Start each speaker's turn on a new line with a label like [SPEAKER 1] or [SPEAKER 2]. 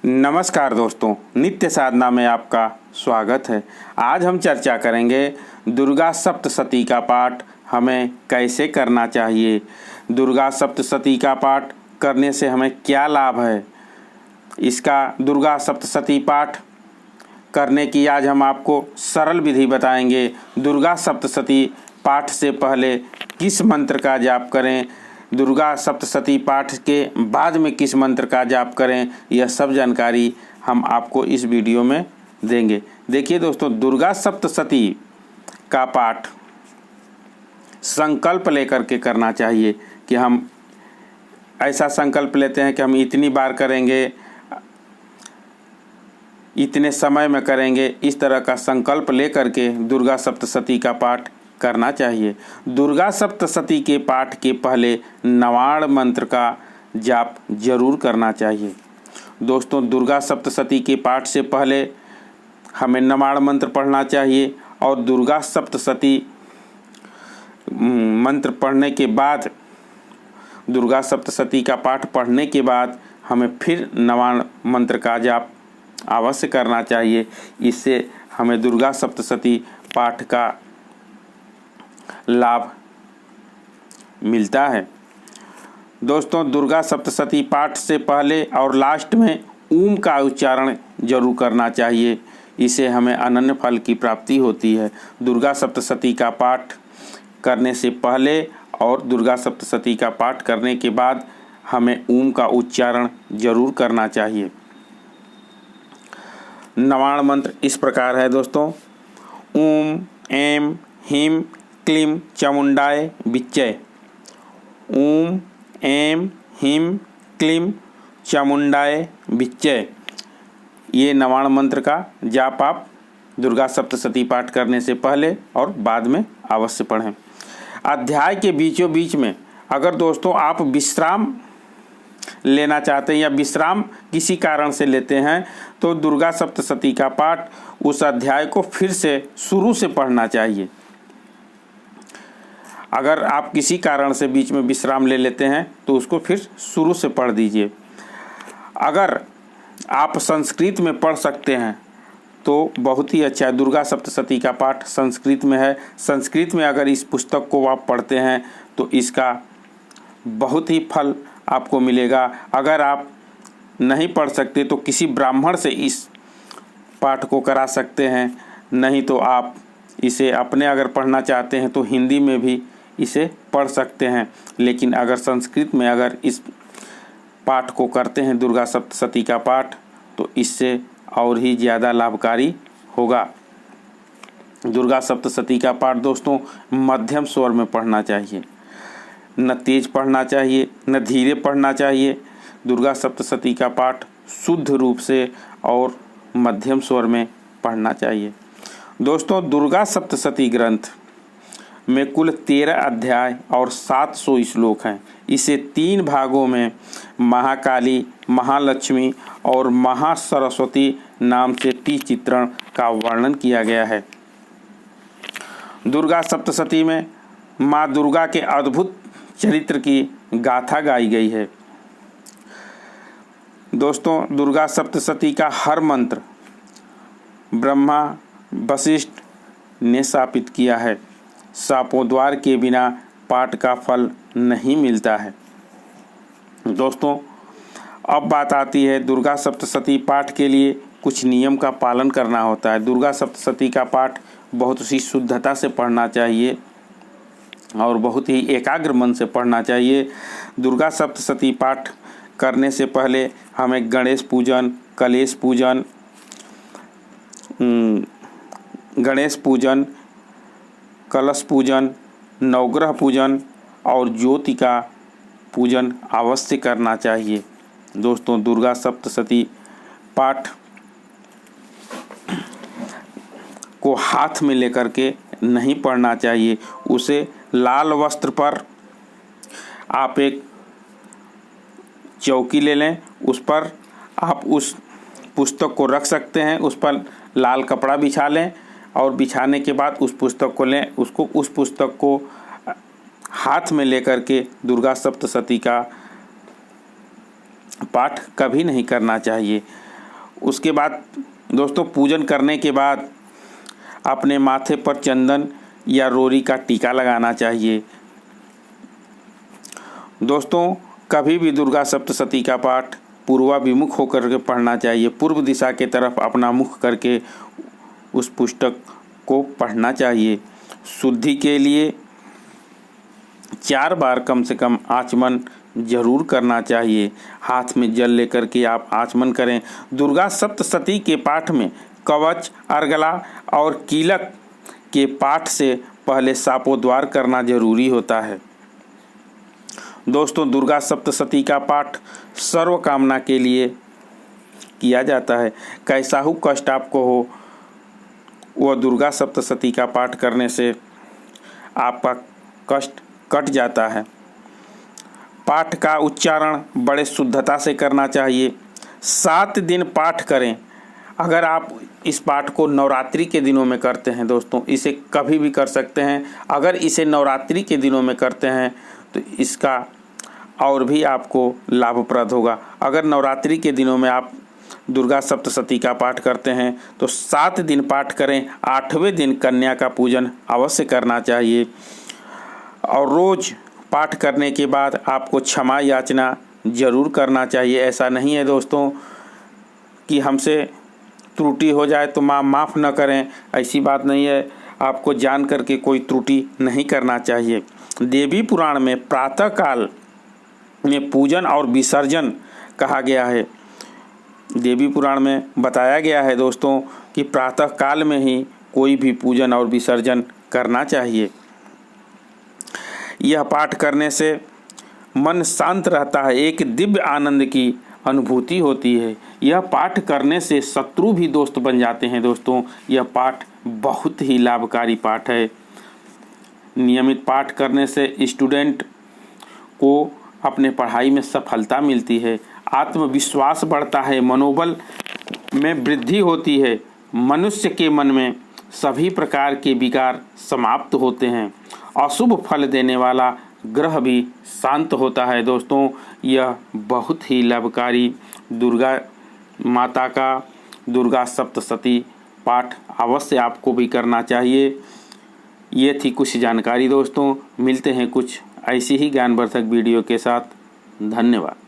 [SPEAKER 1] नमस्कार दोस्तों, नित्य साधना में आपका स्वागत है। आज हम चर्चा करेंगे दुर्गा सप्तशती का पाठ हमें कैसे करना चाहिए। दुर्गा सप्तशती का पाठ करने से हमें क्या लाभ है। इसका दुर्गा सप्तशती पाठ करने की आज हम आपको सरल विधि बताएंगे। दुर्गा सप्तशती पाठ से पहले किस मंत्र का जाप करें, दुर्गा सप्तशती पाठ के बाद में किस मंत्र का जाप करें, यह सब जानकारी हम आपको इस वीडियो में देंगे। देखिए दोस्तों, दुर्गा सप्तशती का पाठ संकल्प लेकर के करना चाहिए कि हम ऐसा संकल्प लेते हैं कि हम इतनी बार करेंगे, इतने समय में करेंगे। इस तरह का संकल्प लेकर के दुर्गा सप्तशती का पाठ करना चाहिए। दुर्गा सप्तशती के पाठ के पहले नवाण मंत्र का जाप जरूर करना चाहिए। दोस्तों, दुर्गा सप्तशती के पाठ से पहले हमें नवाण मंत्र पढ़ना चाहिए और दुर्गा सप्तशती मंत्र पढ़ने के बाद, दुर्गा सप्तशती का पाठ पढ़ने के बाद हमें फिर नवाण मंत्र का जाप अवश्य करना चाहिए। इससे हमें दुर्गा सप्तशती पाठ का लाभ मिलता है। दोस्तों, दुर्गा सप्तशती पाठ से पहले और लास्ट में ओम का उच्चारण जरूर करना चाहिए। इसे हमें अनन्य फल की प्राप्ति होती है। दुर्गा सप्तशती का पाठ करने से पहले और दुर्गा सप्तशती का पाठ करने के बाद हमें ओम का उच्चारण जरूर करना चाहिए। नवाण मंत्र इस प्रकार है दोस्तों। ओम ऐं ह्रीं क्लीं चामुंडाय विच्चे। ओम ऐं ह्रीं क्लीं चामुंडाय विच्चे। ये नवाण मंत्र का जाप आप दुर्गा सप्तशती पाठ करने से पहले और बाद में अवश्य पढ़ें। अध्याय के बीचों बीच में अगर दोस्तों आप विश्राम लेना चाहते हैं या विश्राम किसी कारण से लेते हैं तो दुर्गा सप्तशती का पाठ उस अध्याय को फिर से शुरू से पढ़ना चाहिए। अगर आप किसी कारण से बीच में विश्राम ले लेते हैं तो उसको फिर शुरू से पढ़ दीजिए। अगर आप संस्कृत में पढ़ सकते हैं तो बहुत ही अच्छा है। दुर्गा सप्तशती का पाठ संस्कृत में है। संस्कृत में अगर इस पुस्तक को आप पढ़ते हैं तो इसका बहुत ही फल आपको मिलेगा। अगर आप नहीं पढ़ सकते तो किसी ब्राह्मण से इस पाठ को करा सकते हैं, नहीं तो आप इसे अपने अगर पढ़ना चाहते हैं तो हिंदी में भी इसे पढ़ सकते हैं। लेकिन अगर संस्कृत में अगर इस पाठ को करते हैं दुर्गा सप्तशती का पाठ तो इससे और ही ज़्यादा लाभकारी होगा। दुर्गा सप्तशती का पाठ दोस्तों मध्यम स्वर में पढ़ना चाहिए, न तेज पढ़ना चाहिए न धीरे पढ़ना चाहिए। दुर्गा सप्तशती का पाठ शुद्ध रूप से और मध्यम स्वर में पढ़ना चाहिए। दोस्तों, दुर्गा सप्तशती ग्रंथ में कुल 13 अध्याय और 700 श्लोक हैं। इसे 3 भागों में महाकाली, महालक्ष्मी और महासरस्वती नाम से 30 चित्रण का वर्णन किया गया है। दुर्गा सप्तशती में माँ दुर्गा के अद्भुत चरित्र की गाथा गाई गई है। दोस्तों, दुर्गा सप्तशती का हर मंत्र ब्रह्मा वशिष्ठ ने स्थापित किया है। शापोद्वार के बिना पाठ का फल नहीं मिलता है। दोस्तों, अब बात आती है दुर्गा सप्तशती पाठ के लिए कुछ नियम का पालन करना होता है। दुर्गा सप्तशती का पाठ बहुत सी शुद्धता से पढ़ना चाहिए और बहुत ही एकाग्र मन से पढ़ना चाहिए। दुर्गा सप्तशती पाठ करने से पहले हमें गणेश पूजन, कलश पूजन, गणेश पूजन, कलश पूजन, नवग्रह पूजन और ज्योति का पूजन अवश्य करना चाहिए। दोस्तों, दुर्गा सप्तशती पाठ को हाथ में लेकर के नहीं पढ़ना चाहिए। उसे लाल वस्त्र पर आप एक चौकी ले लें, उस पर आप उस पुस्तक को रख सकते हैं। उस पर लाल कपड़ा बिछा लें और बिछाने के बाद उस पुस्तक को लें, उस पुस्तक को हाथ में लेकर के दुर्गा सप्तशती का पाठ कभी नहीं करना चाहिए। उसके बाद दोस्तों पूजन करने के बाद अपने माथे पर चंदन या रोरी का टीका लगाना चाहिए। दोस्तों कभी भी दुर्गा सप्तशती का पाठ पूर्वाभिमुख होकर के पढ़ना चाहिए। पूर्व दिशा के तरफ अपना मुख करके उस पुस्तक को पढ़ना चाहिए। शुद्धि के लिए 4 बार कम से कम आचमन जरूर करना चाहिए। हाथ में जल लेकर के आप आचमन करें। दुर्गा सप्तशती के पाठ में कवच, अर्गला और कीलक के पाठ से पहले शापोद्वार करना जरूरी होता है। दोस्तों दुर्गा सप्तशती का पाठ सर्व कामना के लिए किया जाता है। कैसा हो कष्ट आपको हो, वह दुर्गा सप्तशती का पाठ करने से आपका कष्ट कट जाता है। पाठ का उच्चारण बड़े शुद्धता से करना चाहिए। 7 दिन पाठ करें। अगर आप इस पाठ को नवरात्रि के दिनों में करते हैं दोस्तों, इसे कभी भी कर सकते हैं। अगर इसे नवरात्रि के दिनों में करते हैं तो इसका और भी आपको लाभप्रद होगा। अगर नवरात्रि के दिनों में आप दुर्गा सप्तशती का पाठ करते हैं तो 7 दिन पाठ करें। 8वें दिन कन्या का पूजन अवश्य करना चाहिए। और रोज़ पाठ करने के बाद आपको क्षमा याचना जरूर करना चाहिए। ऐसा नहीं है दोस्तों कि हमसे त्रुटि हो जाए तो माँ माफ़ न करें, ऐसी बात नहीं है। आपको जान करके कोई त्रुटि नहीं करना चाहिए। देवी पुराण में प्रातः काल में पूजन और विसर्जन कहा गया है। देवी पुराण में बताया गया है दोस्तों कि प्रातः काल में ही कोई भी पूजन और विसर्जन करना चाहिए। यह पाठ करने से मन शांत रहता है, एक दिव्य आनंद की अनुभूति होती है। यह पाठ करने से शत्रु भी दोस्त बन जाते हैं दोस्तों। यह पाठ बहुत ही लाभकारी पाठ है। नियमित पाठ करने से स्टूडेंट को अपने पढ़ाई में सफलता मिलती है, आत्मविश्वास बढ़ता है, मनोबल में वृद्धि होती है। मनुष्य के मन में सभी प्रकार के विकार समाप्त होते हैं। अशुभ फल देने वाला ग्रह भी शांत होता है दोस्तों। यह बहुत ही लाभकारी दुर्गा माता का दुर्गा सप्तशती पाठ अवश्य आपको भी करना चाहिए। ये थी कुछ जानकारी दोस्तों। मिलते हैं कुछ ऐसी ही ज्ञानवर्धक वीडियो के साथ। धन्यवाद।